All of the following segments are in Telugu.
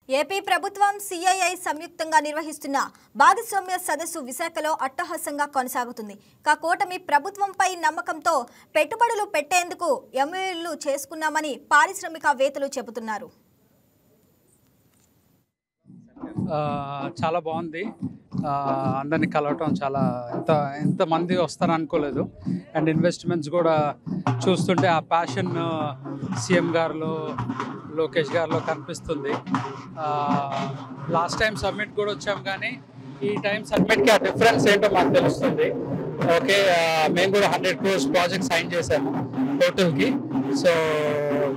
ఏపీ ప్రభుత్వం సిఐఐ సంయుక్తంగా నిర్వహిస్తున్న భాగస్వామ్య సదస్సు విశాఖలో అట్టహాసంగా కొనసాగుతుంది. కూటమి ప్రభుత్వంపై నమ్మకంతో పెట్టుబడులు పెట్టేందుకు ఎంఓయూలు చేసుకున్నామని పారిశ్రామికవేత్తలు చెబుతున్నారు. చాలా బాగుంది. అందరినీ కలవటం చాలా ఎంతమంది వస్తారని అనుకోలేదు. అండ్ ఇన్వెస్ట్మెంట్స్ కూడా చూస్తుంటే ఆ ప్యాషన్ సీఎం గారిలో లోకేష్ గారిలో కనిపిస్తుంది. లాస్ట్ టైం సబ్మిట్ కూడా వచ్చాం, కానీ ఈ టైం సబ్మిట్కి ఆ డిఫరెన్స్ ఏంటో మాకు తెలుస్తుంది. ఓకే, మేము కూడా 100 crores ప్రాజెక్ట్ సైన్ చేసాము టోటల్కి. So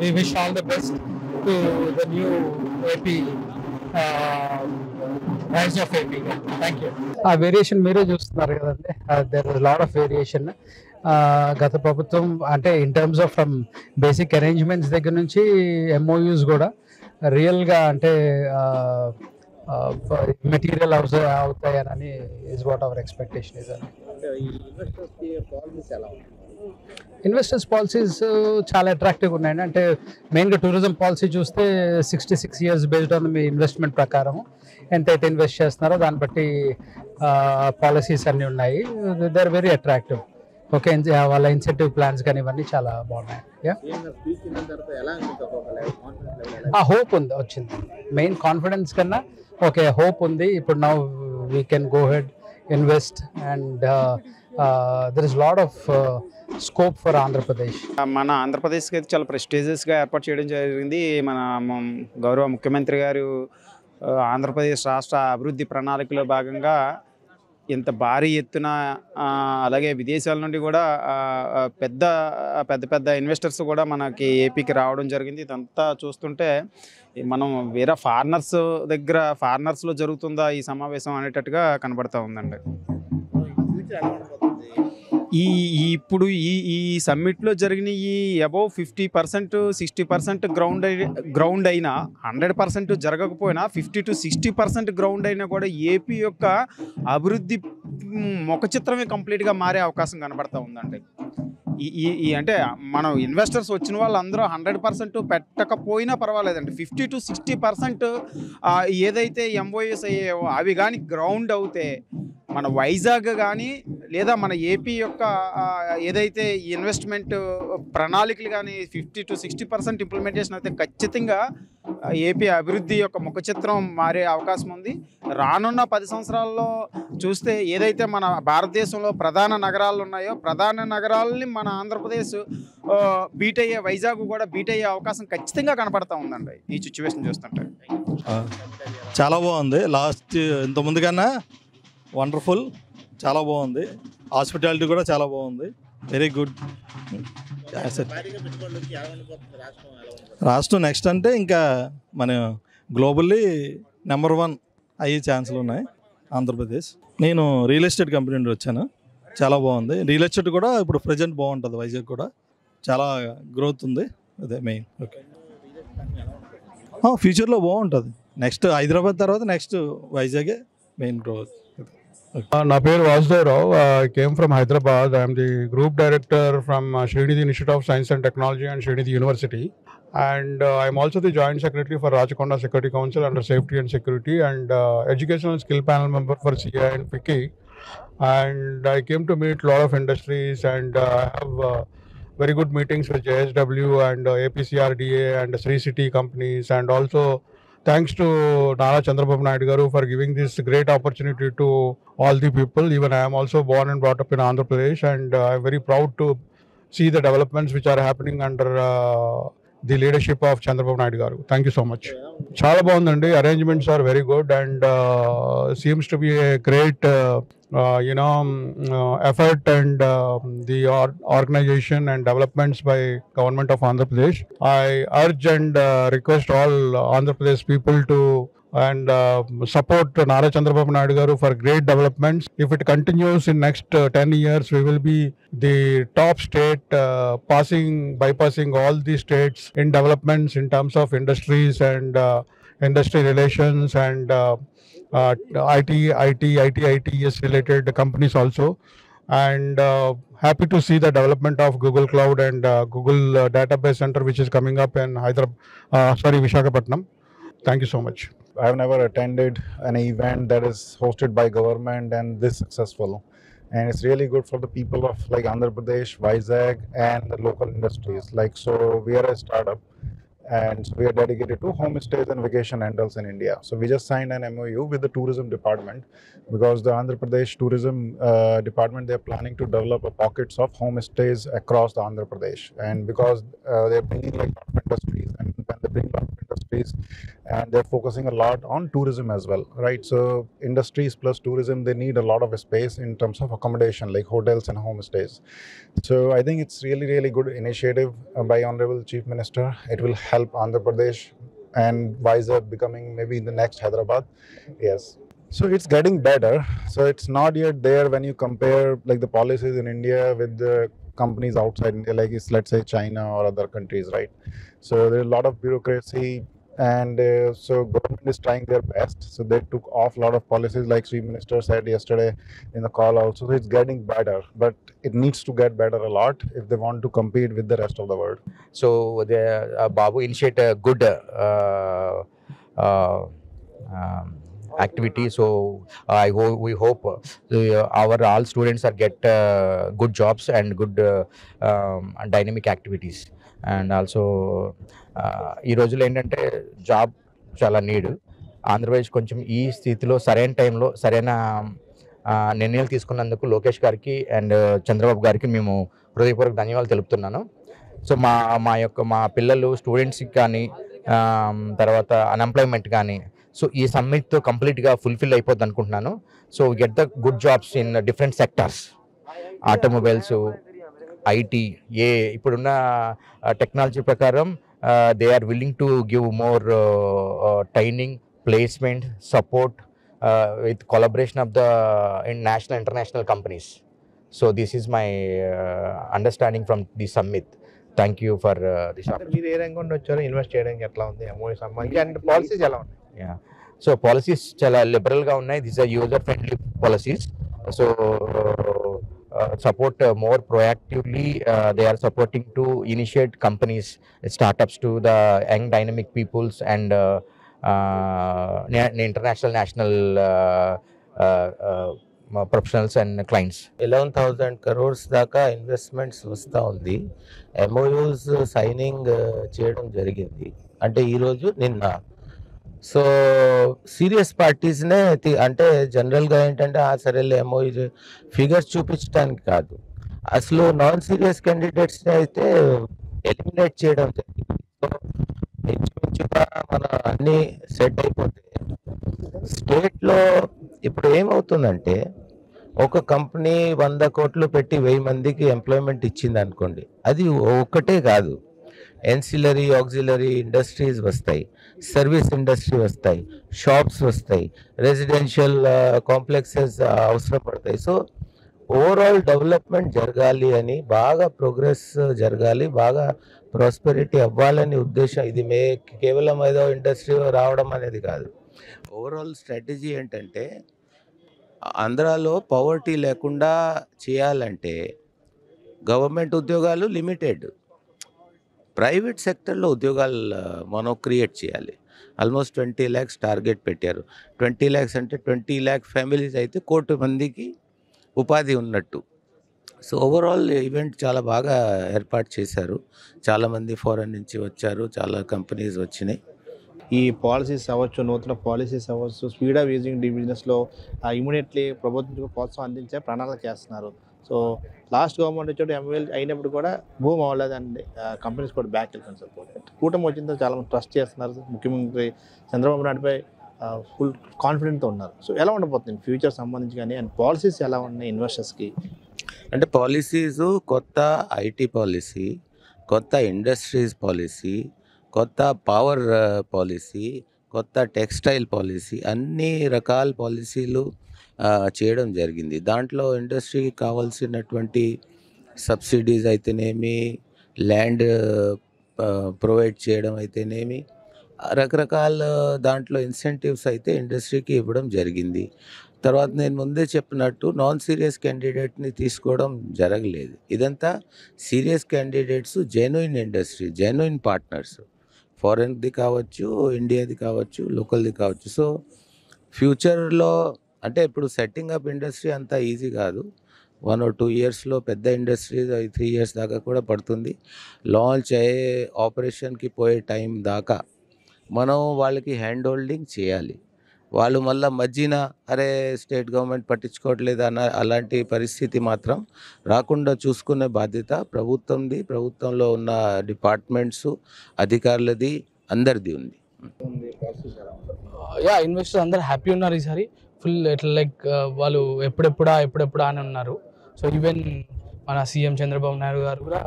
we wish all the best to the new AP rise of AP. Thank you. ఆ వేరియేషన్ మీరే చూస్తున్నారు కదండి. There is lot of variation. గత ప్రభుత్వం అంటే in terms of from basic arrangements దగ్గర నుంచి ఎంఓయూస్ కూడా రియల్గా అంటే మెటీరియల్ అవుతాయని is what our expectation is. Investors policies చాలా అట్రాక్టివ్గా ఉన్నాయండి. అంటే మెయిన్గా టూరిజం పాలసీ చూస్తే 66 years based on me investment ప్రకారం ఎంతైతే ఇన్వెస్ట్ చేస్తున్నారో దాన్ని బట్టి పాలసీస్ అన్నీ ఉన్నాయి. They are very attractive. Okay, వాళ్ళ ఇన్సెంటివ్ ప్లాన్స్ కానీ ఇవన్నీ చాలా బాగున్నాయి. హోప్ ఉంది, వచ్చింది. మెయిన్ కాన్ఫిడెన్స్ కన్నా ఓకే హోప్ ఉంది. ఇప్పుడు now we can go head invest and there is lot of scope for Andhra Pradesh. మన ఆంధ్రప్రదేశ్కి అయితే చాలా ప్రెస్టీజియస్గా ఏర్పాటు చేయడం జరిగింది. మన గౌరవ ముఖ్యమంత్రి గారు ఆంధ్రప్రదేశ్ రాష్ట్ర అభివృద్ధి ప్రణాళికలో భాగంగా ఇంత భారీ ఎత్తున అలాగే విదేశాల నుండి కూడా పెద్ద ఇన్వెస్టర్స్ కూడా మనకి ఏపీకి రావడం జరిగింది. ఇదంతా చూస్తుంటే మనం వేరే ఫారినర్స్లో జరుగుతుందా ఈ సమావేశం అనేటట్టుగా కనబడుతూ ఉందండి. ఇప్పుడు ఈ సమ్మిట్లో జరిగిన ఈ అబౌవ్ 50% 60% గ్రౌండ్ అయినా 100% జరగకపోయినా 50 to 60% గ్రౌండ్ అయినా కూడా ఏపీ యొక్క అభివృద్ధి ముఖ చిత్రమే కంప్లీట్గా మారే అవకాశం కనబడతా ఉందండి. ఈ అంటే మనం ఇన్వెస్టర్స్ వచ్చిన వాళ్ళందరూ 100% పెట్టకపోయినా పర్వాలేదండి. 50 to 60% ఏదైతే ఎంఓఎస్ అయ్యాయో అవి కానీ గ్రౌండ్ అవుతే మన వైజాగ్ కానీ లేదా మన ఏపీ యొక్క ఏదైతే ఇన్వెస్ట్మెంట్ ప్రణాళికలు కానీ 50 to 60% ఇంప్లిమెంటేషన్ అయితే ఖచ్చితంగా ఏపీ అభివృద్ధి యొక్క ముఖ చిత్రం మారే అవకాశం ఉంది. రానున్న 10 సంవత్సరాల్లో చూస్తే ఏదైతే మన భారతదేశంలో ప్రధాన నగరాలు ఉన్నాయో ప్రధాన నగరాలని మన ఆంధ్రప్రదేశ్ బీట్ అయ్యే, వైజాగ్ కూడా బీట్ అయ్యే అవకాశం ఖచ్చితంగా కనపడతా ఉందండి ఈ సిచ్యువేషన్ చూస్తుంటే. చాలా బాగుంది. లాస్ట్ ఇంతకుముందు కన్నా వండర్ఫుల్, చాలా బాగుంది. హాస్పిటాలిటీ కూడా చాలా బాగుంది. Very good. రాష్ట్రం నెక్స్ట్ అంటే ఇంకా మన గ్లోబల్లీ నెంబర్ 1 అయ్యే ఛాన్సులు ఉన్నాయి ఆంధ్రప్రదేశ్. నేను రియల్ ఎస్టేట్ కంపెనీ నుండి వచ్చాను. చాలా బాగుంది. రియల్ ఎస్టేట్ కూడా ఇప్పుడు ప్రజెంట్ బాగుంటుంది. వైజాగ్ కూడా చాలా గ్రోత్ ఉంది. అదే మెయిన్. ఓకే, ఫ్యూచర్లో బాగుంటుంది. నెక్స్ట్ హైదరాబాద్ తర్వాత నెక్స్ట్ వైజాగే మెయిన్ గ్రోత్. నా పేరు Vasudevarao. I came from Hyderabad. I am the group director from Srinidhi Institute of Science and Technology and Srinidhi University. And I am also the joint secretary for Rajakonda Security Council under Safety and Security and educational skill panel member for CI and FICCI. And I came to meet a lot of industries and I have very good meetings with JSW and APCRDA and Sri City companies, and also thanks to Nara Chandrababu Naidu Garu for giving this great opportunity to all the people. Even I am also born and brought up in Andhra Pradesh, and I am very proud to see the developments which are happening under the leadership of Chandrababu Naidu Garu. Thank you so much. Chala bagundi. Arrangements are very good and seems to be a great effort and the organization and developments by government of Andhra Pradesh. I urge and request all Andhra Pradesh people to and support Nara Chandrababu Naidu Garu for great developments. If it continues in next 10 years, we will be the top state, bypassing all the states in developments in terms of industries and industry relations and ITES related companies also. And happy to see the development of Google Cloud and Google Database Center which is coming up in Visakhapatnam. Thank you so much. I've never attended an event that is hosted by government and this successful. And it's really good for the people of like Andhra Pradesh, Vizag, and the local industries. Like, so we are a startup and we are dedicated to homestays and vacation rentals in India. So we just signed an MOU with the tourism department because the Andhra Pradesh tourism department, they're planning to develop a pockets of homestays across the Andhra Pradesh. And because they're bringing like lot of industries, and when they bring lot of industries, and they're focusing a lot on tourism as well, right? So industries plus tourism, they need a lot of space in terms of accommodation, like hotels and homestays. So I think it's really good initiative by Honorable Chief Minister. It will help Andhra Pradesh and Vizag becoming maybe the next Hyderabad. Yes. So it's getting better. So it's not yet there when you compare like the policies in India with the companies outside India, like it's, let's say, China or other countries, right? So there's a lot of bureaucracy, and so government is trying their best. So they took off a lot of policies, like Chief Minister said yesterday in the call also. So it's getting better, but it needs to get better a lot if they want to compete with the rest of the world. So the Babu initiate a good activity. So we hope our all students are get good jobs and good dynamic activities. And also ఈ రోజుల్లో ఏంటంటే జాబ్ చాలా నీడ్. ఆంధ్రప్రదేశ్ కొంచెం ఈ స్థితిలో సరైన టైంలో సరైన నిర్ణయాలు తీసుకున్నందుకు లోకేష్ గారికి అండ్ చంద్రబాబు గారికి మేము హృదయపూర్వక ధన్యవాదాలు తెలుపుతున్నాను. సో మా పిల్లలు స్టూడెంట్స్కి కానీ తర్వాత అన్ఎంప్లాయ్మెంట్ కానీ సో ఈ సమ్మిట్తో కంప్లీట్గా ఫుల్ఫిల్ అయిపోద్ది అనుకుంటున్నాను. So get the good jobs in different sectors, automobiles, IT, ఇప్పుడున్న టెక్నాలజీ ప్రకారం they are willing to give more training, placement, support with collaboration of the national international companies. So this is my understanding from the summit. Thank you for this opportunity. మీరు ఏ రంగంలో వచ్చారో ఇన్వెస్ట్ చేయడానికి ఎట్లా ఉంది MOU సంబంధించి అండ్ పాలసీస్ ఎలా ఉన్నాయి? Yeah. So policies చాలా లిబరల్గా ఉన్నాయి. These are user friendly policies. So support more proactively. They are supporting to initiate companies, startups to the young dynamic peoples and international national professionals and clients. 11,000 crores దాకా ఇన్వెస్ట్మెంట్స్ వస్తూ ఉంది. MOUs సైనింగ్ చేయడం జరిగింది అంటే ఈరోజు నిన్న. సో సీరియస్ పార్టీస్నే అంటే జనరల్గా ఏంటంటే సరేలే MOU ఫిగర్స్ చూపించడానికి కాదు, అసలు నాన్ సీరియస్ క్యాండిడేట్స్ని అయితే ఎలిమినేట్ చేయడం జరిగింది. సో ఇంచుమించుగా మన అన్నీ సెట్ అయిపోతాయి. స్టేట్లో ఇప్పుడు ఏమవుతుందంటే ఒక కంపెనీ 100 కోట్లు పెట్టి 1000 మందికి ఎంప్లాయ్మెంట్ ఇచ్చింది అనుకోండి, అది ఒక్కటే కాదు, ఎన్సిలరీ ఆక్సిలరీ ఇండస్ట్రీస్ వస్తాయి, సర్వీస్ ఇండస్ట్రీ వస్తాయి, షాప్స్ వస్తాయి, రెసిడెన్షియల్ కాంప్లెక్సెస్ అవసరం పడతాయి. సో ఓవరాల్ డెవలప్మెంట్ జరగాలి అని, బాగా ప్రోగ్రెస్ జరగాలి, బాగా ప్రాస్పెరిటీ అవ్వాలని ఉద్దేశం. ఇది కేవలం ఏదో ఇండస్ట్రీ రావడం అనేది కాదు. ఓవరాల్ స్ట్రాటజీ ఏంటంటే ఆంధ్రాలో పవర్టీ లేకుండా చేయాలంటే గవర్నమెంట్ ఉద్యోగాలు లిమిటెడ్, ప్రైవేట్ సెక్టర్లో ఉద్యోగాలు మనం క్రియేట్ చేయాలి. ఆల్మోస్ట్ 20 lakhs టార్గెట్ పెట్టారు. 20 lakhs అంటే 20 lakh ఫ్యామిలీస్ అయితే 1 కోటి మందికి ఉపాధి ఉన్నట్టు. సో ఓవరాల్ ఈవెంట్ చాలా బాగా ఏర్పాటు చేశారు. చాలామంది ఫారెన్ నుంచి వచ్చారు, చాలా కంపెనీస్ వచ్చినాయి. ఈ పాలసీస్ అవ్వచ్చు, నూతన పాలసీస్ అవ్వచ్చు, స్పీడ్ ఆఫ్ యూజింగ్ బిజినెస్లో ఇమీడియట్లీ ప్రభుత్వం ప్రోత్సాహం అందించే ప్రణాళిక చేస్తున్నారు. సో లాస్ట్ గవర్నమెంట్ వచ్చేటప్పుడు MOU అయినప్పుడు కూడా భూమి అవ్వలేదు అండ్ కంపెనీస్ కూడా బ్యాక్ వెళ్ళిపోయింది సపోర్ట్. కూటమి వచ్చిన చాలామంది ట్రస్ట్ చేస్తున్నారు. ముఖ్యమంత్రి చంద్రబాబు నాయుడుపై ఫుల్ కాన్ఫిడెంట్తో ఉన్నారు. సో ఎలా ఉండబోతుంది ఫ్యూచర్ సంబంధించి కానీ, అండ్ పాలసీస్ ఎలా ఉన్నాయి ఇన్వెస్టర్స్కి? అంటే పాలసీస్ కొత్త ఐటీ పాలసీ, కొత్త ఇండస్ట్రీస్ పాలసీ, కొత్త పవర్ పాలసీ, కొత్త టెక్స్టైల్ పాలసీ, అన్ని రకాల పాలసీలు చేయడం జరిగింది. దాంట్లో ఇండస్ట్రీకి కావాల్సినటువంటి సబ్సిడీస్ అయితేనేమి, ల్యాండ్ ప్రొవైడ్ చేయడం అయితేనేమి, రకరకాల దాంట్లో ఇన్సెంటివ్స్ అయితే ఇండస్ట్రీకి ఇవ్వడం జరిగింది. తర్వాత నేను ముందే చెప్పినట్టు నాన్ సీరియస్ క్యాండిడేట్ని తీసుకోవడం జరగలేదు. ఇదంతా సీరియస్ క్యాండిడేట్స్, జెన్యుయిన్ ఇండస్ట్రీ, జెన్యుయిన్ పార్ట్నర్స్. ఫారెన్ది కావచ్చు, ఇండియాది కావచ్చు, లోకల్ది కావచ్చు. సో ఫ్యూచర్లో అంటే ఇప్పుడు సెట్టింగ్ అప్ ఇండస్ట్రీ అంత ఈజీ కాదు. 1 or 2 ఇయర్స్లో పెద్ద ఇండస్ట్రీ 3 ఇయర్స్ దాకా కూడా పడుతుంది. లాంచ్ అయ్యే ఆపరేషన్కి పోయే టైం దాకా మనం వాళ్ళకి హ్యాండ్ హోల్డింగ్ చేయాలి. వాళ్ళు మళ్ళీ మధ్యన అరే స్టేట్ గవర్నమెంట్ పట్టించుకోవట్లేదు అలాంటి పరిస్థితి మాత్రం రాకుండా చూసుకునే బాధ్యత ప్రభుత్వంది, ప్రభుత్వంలో ఉన్న డిపార్ట్మెంట్స్ అధికారులది, అందరిది ఉంది. ఇన్వెస్టర్స్ అందరు హ్యాపీ ఉన్నారు ఈసారి. ఫుల్ ఇట్లా లైక్ వాళ్ళు ఎప్పుడెప్పుడా అని ఉన్నారు. సో ఈవెన్ మన సీఎం చంద్రబాబు నాయుడు గారు కూడా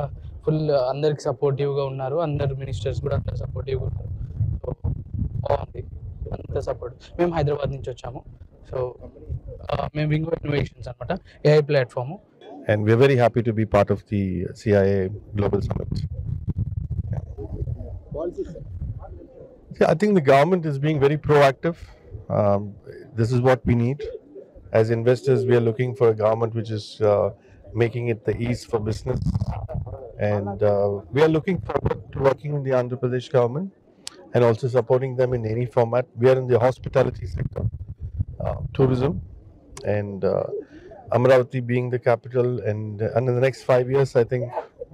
ఫుల్ అందరికి సపోర్టివ్గా ఉన్నారు. అందరు మినిస్టర్స్ కూడా అందరు సపోర్టివ్గా ఉన్నారు. సో బాగుంది అంత సపోర్ట్. మేము హైదరాబాద్ నుంచి వచ్చాము. సో మేము వింగో ఇన్నోవేషన్స్ అనమాట, AI platform. And we're very happy to be part of the CIA Global Summit. I think the government is being very proactive. This is what we need. As investors, we are looking for a government which is making it the ease for business. And we are looking forward to working with the Andhra Pradesh government and also supporting them in any format. We are in the hospitality sector, tourism, and Amaravati being the capital. And in the next 5 years, I think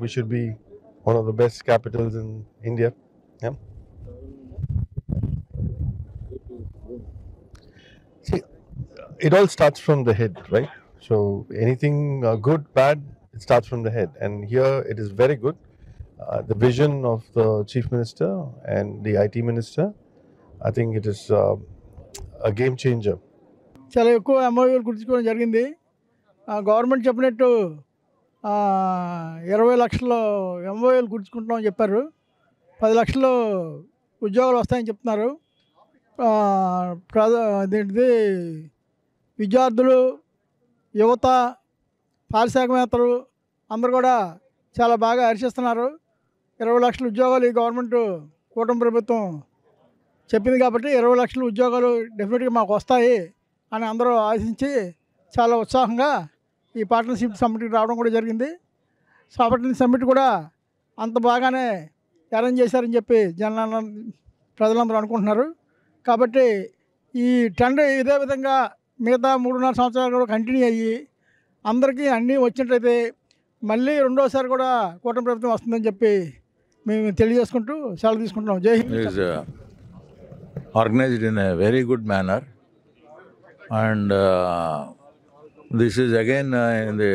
we should be one of the best capitals in India. Yeah. See, it all starts from the head, right? So anything good, bad, it starts from the head. And here it is very good. The vision of the Chief Minister and the IT Minister, I think it is a game changer. చాలా ఎక్కువ ఎంఓయూలు గుర్తించుకోవడం జరిగింది. గవర్నమెంట్ చెప్పినట్టు 20 లక్షల ఎంఓయూలు గుర్తించుకుంటామని చెప్పారు. 10 లక్షలు ఉద్యోగాలు వస్తాయని చెప్తున్నారు. అదేంటిది విద్యార్థులు, యువత, పారిశ్రామికవేత్తలు అందరూ కూడా చాలా బాగా హర్షిస్తున్నారు. 20 లక్షల ఉద్యోగాలు ఈ గవర్నమెంట్ కూటమి ప్రభుత్వం చెప్పింది కాబట్టి 20 లక్షల ఉద్యోగాలు డెఫినెట్గా మాకు వస్తాయి అని అందరూ ఆశించి చాలా ఉత్సాహంగా ఈ పార్ట్నర్షిప్ సమ్మిట్కి రావడం కూడా జరిగింది. పార్ట్నర్షిప్ సమ్మిట్ కూడా అంత బాగానే అరేంజ్ చేశారని చెప్పి ప్రజలందరూ అనుకుంటున్నారు. కాబట్టి ఈ ట్రెండ్ ఇదే విధంగా మిగతా 3.5 సంవత్సరాలు కూడా కంటిన్యూ అయ్యి అందరికీ అన్నీ వచ్చినట్లయితే మళ్ళీ రెండోసారి కూడా కూటమి ప్రభుత్వం వస్తుందని చెప్పి మేము తెలియజేసుకుంటూ సెలవు తీసుకుంటున్నాం. జై Hind. Is organized in a very good manner, and this is again in the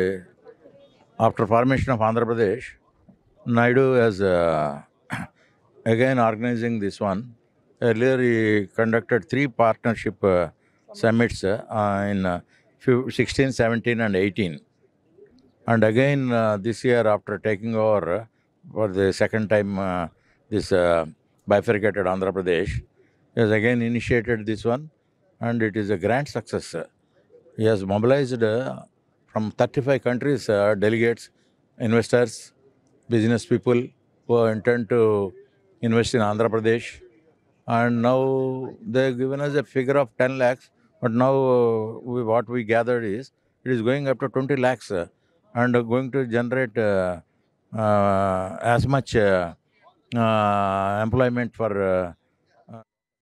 after formation of Andhra Pradesh, Naidu has again organizing this one. Earlier he conducted 3 partnership summits in 16, 17 and 18. And again this year, after taking over for the second time this bifurcated Andhra Pradesh, he has again initiated this one, and it is a grand success. He has mobilized from 35 countries delegates, investors, business people who intend to invest in Andhra Pradesh. And now they have given us a figure of 10 lakhs, but now what we gathered is it is going up to 20 lakhs and going to generate as much employment for